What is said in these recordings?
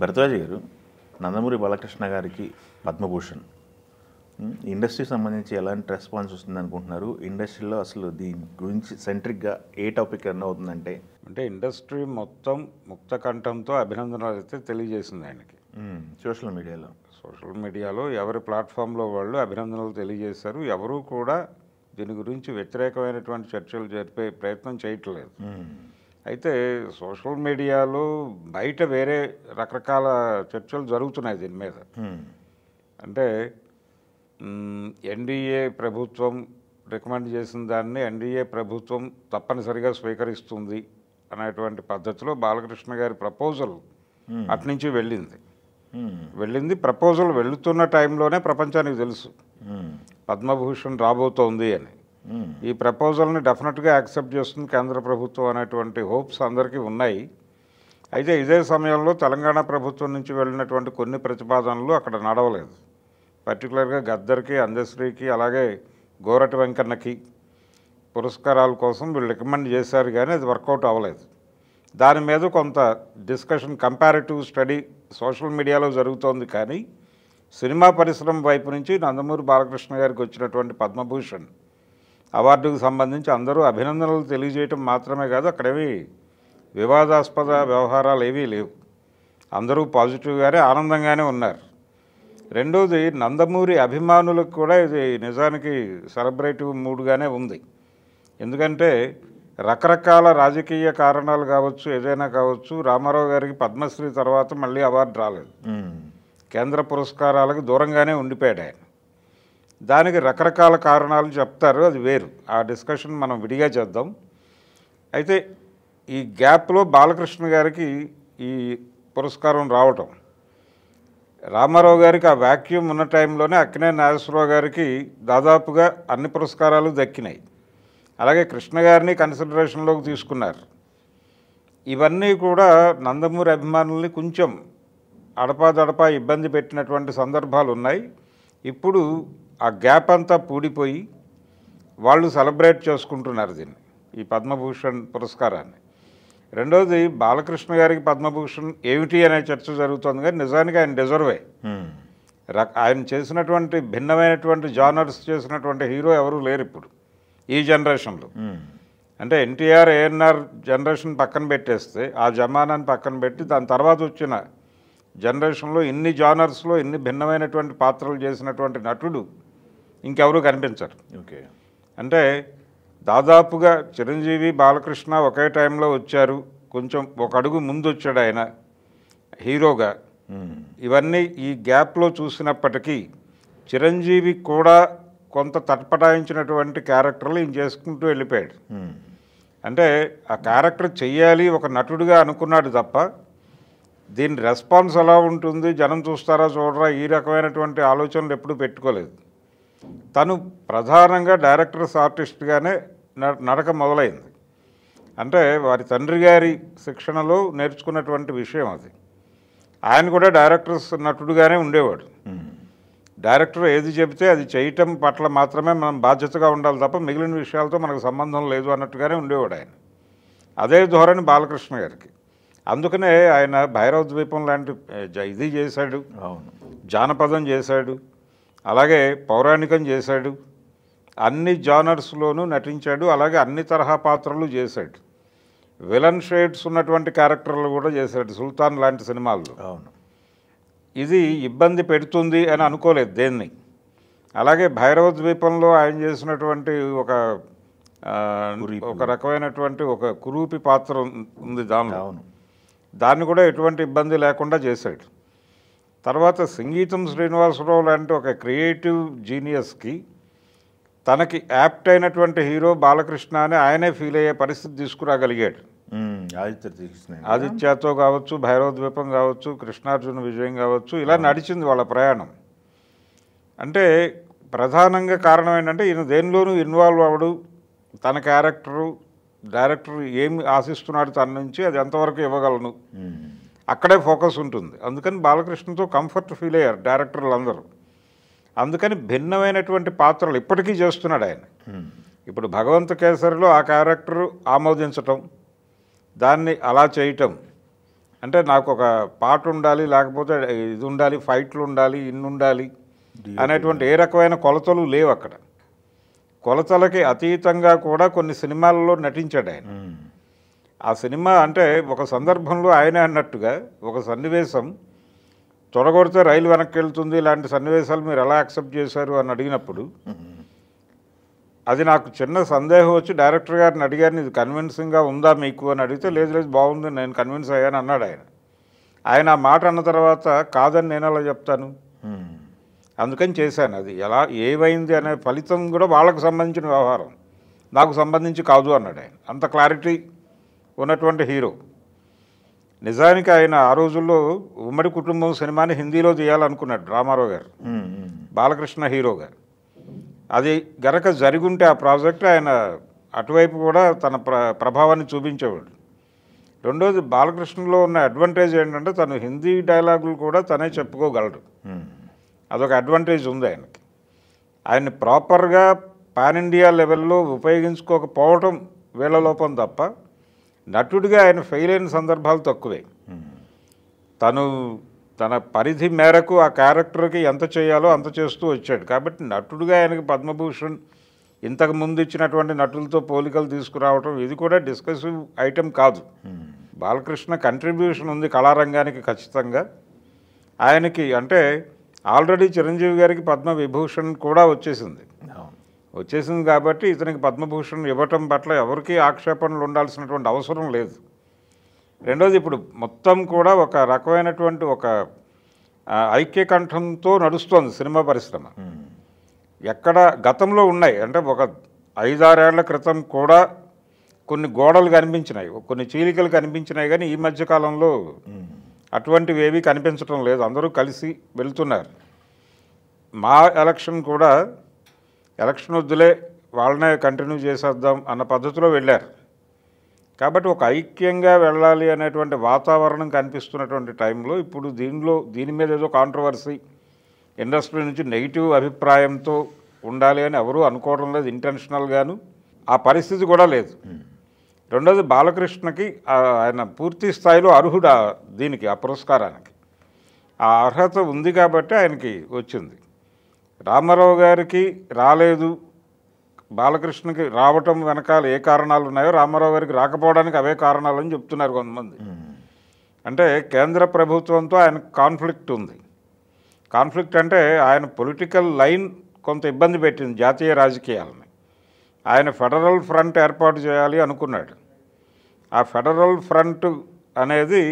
భరద్వాజ్ గారు, నందమూరి బాలకృష్ణ గారికి పద్మభూషణ్ ఇండస్ట్రీకి సంబంధించి ఎలాంటి రెస్పాన్స్ వస్తుంది అనుకుంటున్నారు? ఇండస్ట్రీలో అసలు దీని గురించి సెంట్రిక్గా ఏ టాపిక్ రన్ అవుతుందంటే ఇండస్ట్రీ మొత్తం ముక్త కంఠంతో అభినందనలు అయితే తెలియజేసింది ఆయనకి. సోషల్ మీడియాలో ఎవరి ప్లాట్ఫామ్లో వాళ్ళు అభినందనలు తెలియజేశారు. ఎవరూ కూడా దీని గురించి వ్యతిరేకమైనటువంటి చర్చలు జరిపే ప్రయత్నం చేయట్లేదు. అయితే సోషల్ మీడియాలో బయట వేరే రకరకాల చర్చలు జరుగుతున్నాయి దీని మీద. అంటే ఎన్డీఏ ప్రభుత్వం రికమెండ్ చేసిన దాన్ని ఎన్డీఏ ప్రభుత్వం తప్పనిసరిగా స్వీకరిస్తుంది అనేటువంటి పద్ధతిలో బాలకృష్ణ గారి ప్రపోజల్ అట్నుంచి వెళ్ళింది. ప్రపోజల్ వెళుతున్న టైంలోనే ప్రపంచానికి తెలుసు పద్మభూషణ్ రాబోతోంది అని. ఈ ప్రపోజల్ని డెఫినెట్గా యాక్సెప్ట్ చేస్తుంది కేంద్ర ప్రభుత్వం అనేటువంటి హోప్స్ అందరికీ ఉన్నాయి. అయితే ఇదే సమయంలో తెలంగాణ ప్రభుత్వం నుంచి వెళ్ళినటువంటి కొన్ని ప్రతిపాదనలు అక్కడ నడవలేదు. పర్టికులర్గా గద్దర్కి, అందశ్రీకి, అలాగే గోరటి వెంకన్నకి పురస్కారాల కోసం వీళ్ళు రికమెండ్ చేశారు, కానీ అది వర్కౌట్ అవ్వలేదు. దాని మీద కొంత డిస్కషన్, కంపారిటివ్ స్టడీ సోషల్ మీడియాలో జరుగుతోంది. కానీ సినిమా పరిశ్రమ వైపు నుంచి నందమూరి బాలకృష్ణ గారికి వచ్చినటువంటి పద్మభూషణ్ అవార్డుకు సంబంధించి అందరూ అభినందనలు తెలియజేయటం మాత్రమే కాదు, అక్కడేవి వివాదాస్పద వ్యవహారాలు ఏవీ లేవు. అందరూ పాజిటివ్గానే ఆనందంగానే ఉన్నారు. రెండోది, నందమూరి అభిమానులకు కూడా ఇది నిజానికి సెలబ్రేటివ్ మూడ్గానే ఉంది. ఎందుకంటే రకరకాల రాజకీయ కారణాలు కావచ్చు, ఏదైనా కావచ్చు, రామారావు గారికి పద్మశ్రీ తర్వాత మళ్ళీ అవార్డు రాలేదు. కేంద్ర పురస్కారాలకు దూరంగానే ఉండిపోయాడు ఆయన. దానికి రకరకాల కారణాలు చెప్తారు, అది వేరు. ఆ డిస్కషన్ మనం విడిగా చేద్దాం. అయితే ఈ గ్యాప్లో బాలకృష్ణ గారికి ఈ పురస్కారం రావటం, రామారావు గారికి ఆ వాక్యూమ్ ఉన్న టైంలోనే అక్కినేని నాగేశ్వరరావు గారికి దాదాపుగా అన్ని పురస్కారాలు దక్కినాయి. అలాగే కృష్ణ గారిని కన్సిడరేషన్లోకి తీసుకున్నారు. ఇవన్నీ కూడా నందమూరి అభిమానుల్ని కొంచెం అడపాదడపా ఇబ్బంది పెట్టినటువంటి సందర్భాలు ఉన్నాయి. ఇప్పుడు ఆ గ్యాప్ అంతా పూడిపోయి వాళ్ళు సెలబ్రేట్ చేసుకుంటున్నారు దీన్ని, ఈ పద్మభూషణ్ పురస్కారాన్ని. రెండోది, బాలకృష్ణ గారికి పద్మభూషణ్ ఏమిటి అనే చర్చ జరుగుతుంది, కానీ నిజానికి ఆయన డిజర్వే. ఆయన చేసినటువంటి భిన్నమైనటువంటి జానర్స్ చేసినటువంటి హీరో ఎవరూ లేరు ఇప్పుడు ఈ జనరేషన్లో. అంటే ఎన్టీఆర్, ఏఎన్ఆర్ జనరేషన్ పక్కన పెట్టేస్తే, ఆ జమానాన్ని పక్కన పెట్టి దాని తర్వాత వచ్చిన జనరేషన్లో ఇన్ని జానర్స్లో ఇన్ని భిన్నమైనటువంటి పాత్రలు చేసినటువంటి నటుడు ఇంకెవరూ కనిపించరు. అంటే దాదాపుగా చిరంజీవి, బాలకృష్ణ ఒకే టైంలో వచ్చారు. కొంచెం ఒక అడుగు ముందు వచ్చాడు ఆయన హీరోగా. ఇవన్నీ ఈ గ్యాప్లో చూసినప్పటికీ చిరంజీవి కూడా కొంత తటపటాయించినటువంటి క్యారెక్టర్లు ఈయన చేసుకుంటూ వెళ్ళిపోయాడు. అంటే ఆ క్యారెక్టర్ చెయ్యాలి ఒక నటుడిగా అనుకున్నాడు తప్ప దీని రెస్పాన్స్ ఎలా ఉంటుంది, జనం చూస్తారా చూడరా, ఈ రకమైనటువంటి ఆలోచనలు ఎప్పుడూ పెట్టుకోలేదు. తను ప్రధానంగా డైరెక్టర్స్ ఆర్టిస్ట్గానే నడక మొదలైంది. అంటే వారి తండ్రి గారి శిక్షణలో నేర్చుకున్నటువంటి విషయం అది. ఆయన కూడా డైరెక్టర్స్ నటుడుగానే ఉండేవాడు. డైరెక్టర్ ఏది చెబితే అది చేయటం పట్ల మాత్రమే మనం బాధ్యతగా ఉండాలి తప్ప మిగిలిన విషయాలతో మనకు సంబంధం లేదు అన్నట్టుగానే ఉండేవాడు ఆయన. అదే ధోరణి బాలకృష్ణ గారికి. అందుకనే ఆయన భైరవ ద్వీపం లాంటి ఇది చేశాడు, జానపదం చేశాడు, అలాగే పౌరాణికం చేశాడు, అన్ని జానర్స్లోనూ నటించాడు, అలాగే అన్ని తరహా పాత్రలు చేశాడు. విలన్ షేడ్స్ ఉన్నటువంటి క్యారెక్టర్లు కూడా చేశాడు సుల్తాన్ లాంటి సినిమాల్లో. ఇది ఇబ్బంది పెడుతుంది అని అనుకోలేదు దేన్ని. అలాగే భైరవ ద్వీపంలో ఆయన చేసినటువంటి ఒక రకమైనటువంటి ఒక కురూపి పాత్ర ఉంది దానిలో. దాన్ని కూడా ఎటువంటి ఇబ్బంది లేకుండా చేశాడు. తర్వాత సంగీతం శ్రీనివాసరావు లాంటి ఒక క్రియేటివ్ జీనియస్కి తనకి యాప్ట్ అయినటువంటి హీరో బాలకృష్ణ అని ఆయనే ఫీల్ అయ్యే పరిస్థితి తీసుకురాగలిగాడు. ఆదిత్యతో కావచ్చు, భైరవ ద్వీపం కావచ్చు, కృష్ణార్జున విజయం కావచ్చు, ఇలా నడిచింది వాళ్ళ ప్రయాణం. అంటే ప్రధానంగా కారణం ఏంటంటే ఈయన దేనిలోనూ ఇన్వాల్వ్ అవ్వడు. తన క్యారెక్టరు డైరెక్టర్ ఏమి ఆశిస్తున్నాడు తన నుంచి, అది ఎంతవరకు ఇవ్వగలను, అక్కడే ఫోకస్ ఉంటుంది. అందుకని బాలకృష్ణతో కంఫర్ట్ ఫీల్ అయ్యారు డైరెక్టర్లు అందరూ. అందుకని భిన్నమైనటువంటి పాత్రలు ఇప్పటికీ చేస్తున్నాడు ఆయన. ఇప్పుడు భగవంత కేసరిలో ఆ క్యారెక్టర్ ఆమోదించటం, దాన్ని అలా చేయటం, అంటే నాకు ఒక పాట ఉండాలి, లేకపోతే ఇది ఉండాలి, ఫైట్లు ఉండాలి, ఇన్ని ఉండాలి అనేటువంటి ఏ రకమైన కొలతలు లేవు అక్కడ. కొలతలకి అతీతంగా కూడా కొన్ని సినిమాల్లో నటించాడు ఆయన. ఆ సినిమా అంటే ఒక సందర్భంలో ఆయనే అన్నట్టుగా ఒక సన్నివేశం తొడగొడితే రైలు వెనక్కి వెళ్తుంది, ఇలాంటి సన్నివేశాలు మీరు ఎలా యాక్సెప్ట్ చేశారు అని అడిగినప్పుడు అది నాకు చిన్న సందేహం వచ్చి డైరెక్టర్ గారిని అడిగాను, ఇది కన్విన్సింగ్గా ఉందా మీకు అని అడిగితే లేదు లేదు బాగుంది, నేను కన్విన్స్ అయ్యాను అన్నాడు ఆయన. ఆయన ఆ మాట అన్న తర్వాత కాదని నేను అలా చెప్తాను, అందుకని చేశాను. అది ఎలా ఏమైంది అనే ఫలితం కూడా వాళ్ళకు సంబంధించిన వ్యవహారం, నాకు సంబంధించి కాదు అన్నాడు ఆయన. అంత క్లారిటీ ఉన్నటువంటి హీరో. నిజానికి ఆయన ఆ రోజుల్లో ఉమ్మడి కుటుంబం సినిమాని హిందీలో తీయాలనుకున్నాడు రామారావు గారు, బాలకృష్ణ హీరోగా. అది గనక జరిగుంటే ఆ ప్రాజెక్ట్ ఆయన అటువైపు కూడా తన ప్రభావాన్ని చూపించేవాడు. రెండోది బాలకృష్ణలో ఉన్న అడ్వాంటేజ్ ఏంటంటే తను హిందీ డైలాగులు కూడా తనే చెప్పుకోగలడు. అదొక అడ్వాంటేజ్ ఉంది ఆయనకి. ఆయన్ని ప్రాపర్గా పాన్ ఇండియా లెవెల్లో ఉపయోగించుకోకపోవటం వీళ్ళ లోపం తప్ప నటుడిగా ఆయన ఫెయిల్ అయిన సందర్భాలు తక్కువే. తను తన పరిధి మేరకు ఆ క్యారెక్టర్కి ఎంత చేయాలో అంత చేస్తూ వచ్చాడు. కాబట్టి నటుడిగా ఆయనకి పద్మభూషణ్ ఇంతకు ముందు ఇచ్చినటువంటి నటులతో పోలికలు తీసుకురావటం ఇది కూడా డిస్కసివ్ ఐటెం కాదు. బాలకృష్ణ కంట్రిబ్యూషన్ ఉంది కళారంగానికి ఖచ్చితంగా. ఆయనకి అంటే ఆల్రెడీ చిరంజీవి గారికి పద్మవిభూషణ్ కూడా వచ్చేసింది కాబట్టి ఇతనికి పద్మభూషణ్ ఇవ్వటం పట్ల ఎవరికీ ఆక్షేపణలు ఉండాల్సినటువంటి అవసరం లేదు. రెండోది ఇప్పుడు మొత్తం కూడా ఒక రకమైనటువంటి ఒక ఐక్యకంఠంతో నడుస్తోంది సినిమా పరిశ్రమ. ఎక్కడ గతంలో ఉన్నాయి అంటే ఒక 5-6 ఏళ్ల క్రితం కూడా కొన్ని గోడలు కనిపించినాయి, కొన్ని చీలికలు కనిపించినాయి, కానీ ఈ మధ్యకాలంలో అటువంటివి ఏవి కనిపించడం లేదు. అందరూ కలిసి వెళ్తున్నారు. మా ఎలక్షన్ కూడా ఎలక్షన్ వద్దులే వాళ్ళనే కంటిన్యూ చేసేద్దాం అన్న పద్ధతిలో వెళ్ళారు. కాబట్టి ఒక ఐక్యంగా వెళ్ళాలి అనేటువంటి వాతావరణం కనిపిస్తున్నటువంటి టైంలో ఇప్పుడు దీని మీద ఏదో కాంట్రవర్సీ ఇండస్ట్రీ నుంచి నెగిటివ్ అభిప్రాయంతో ఉండాలి అని ఎవరూ అనుకోవడం లేదు ఇంటెన్షనల్గాను. ఆ పరిస్థితి కూడా లేదు. రెండోది బాలకృష్ణకి ఆయన పూర్తి స్థాయిలో అర్హుడు దీనికి, ఆ పురస్కారానికి. ఆ అర్హత ఉంది కాబట్టి ఆయనకి వచ్చింది. రామారావు గారికి రాలేదు, బాలకృష్ణకి రావటం వెనకాల ఏ కారణాలు ఉన్నాయో రామారావు గారికి రాకపోవడానికి అవే కారణాలని చెప్తున్నారు కొంతమంది. అంటే కేంద్ర ప్రభుత్వంతో ఆయనకు కాన్ఫ్లిక్ట్ ఉంది. కాన్ఫ్లిక్ట్ అంటే ఆయన పొలిటికల్ లైన్ కొంత ఇబ్బంది పెట్టింది జాతీయ రాజకీయాలని. ఆయన ఫెడరల్ ఫ్రంట్ ఏర్పాటు చేయాలి అనుకున్నాడు. ఆ ఫెడరల్ ఫ్రంట్ అనేది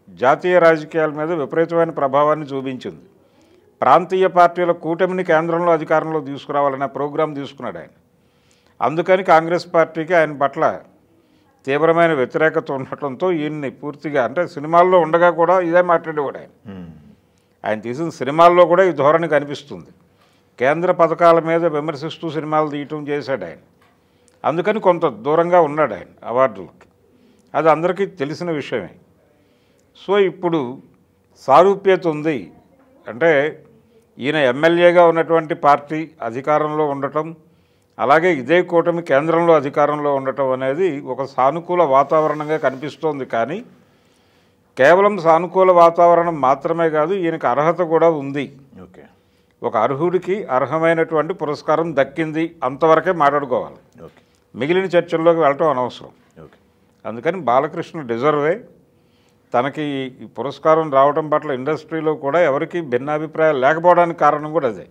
జాతీయ రాజకీయాల మీద విపరీతమైన ప్రభావాన్ని చూపించింది. ప్రాంతీయ పార్టీల కూటమిని కేంద్రంలో అధికారంలో తీసుకురావాలనే ప్రోగ్రాం తీసుకున్నాడు ఆయన. అందుకని కాంగ్రెస్ పార్టీకి ఆయన పట్ల తీవ్రమైన వ్యతిరేకత ఉండటంతో ఈయన్ని పూర్తిగా అంటే సినిమాల్లో ఉండగా కూడా ఇదే మాట్లాడేవాడు ఆయన. ఆయన తీసిన సినిమాల్లో కూడా ఈ ధోరణి కనిపిస్తుంది. కేంద్ర పథకాల మీద విమర్శిస్తూ సినిమాలు తీయటం చేశాడు ఆయన. అందుకని కొంత దూరంగా ఉన్నాడు ఆయన అవార్డులకి. అది అందరికీ తెలిసిన విషయమే. సో ఇప్పుడు సారూప్యత ఉంది అంటే ఈయన ఎమ్మెల్యేగా ఉన్నటువంటి పార్టీ అధికారంలో ఉండటం, అలాగే ఇదే కూటమి కేంద్రంలో అధికారంలో ఉండటం అనేది ఒక సానుకూల వాతావరణంగా కనిపిస్తోంది. కానీ కేవలం సానుకూల వాతావరణం మాత్రమే కాదు, ఈయనకి అర్హత కూడా ఉంది. ఓకే, ఒక అర్హుడికి అర్హమైనటువంటి పురస్కారం దక్కింది, అంతవరకే మాట్లాడుకోవాలి. ఓకే, మిగిలిన చర్చల్లోకి వెళ్ళటం అనవసరం. ఓకే. అందుకని బాలకృష్ణ డిజర్వే. తనకి ఈ పురస్కారం రావడం పట్ల ఇండస్ట్రీలో కూడా ఎవరికి భిన్నాభిప్రాయాలు లేకపోవడానికి కారణం కూడా అదే.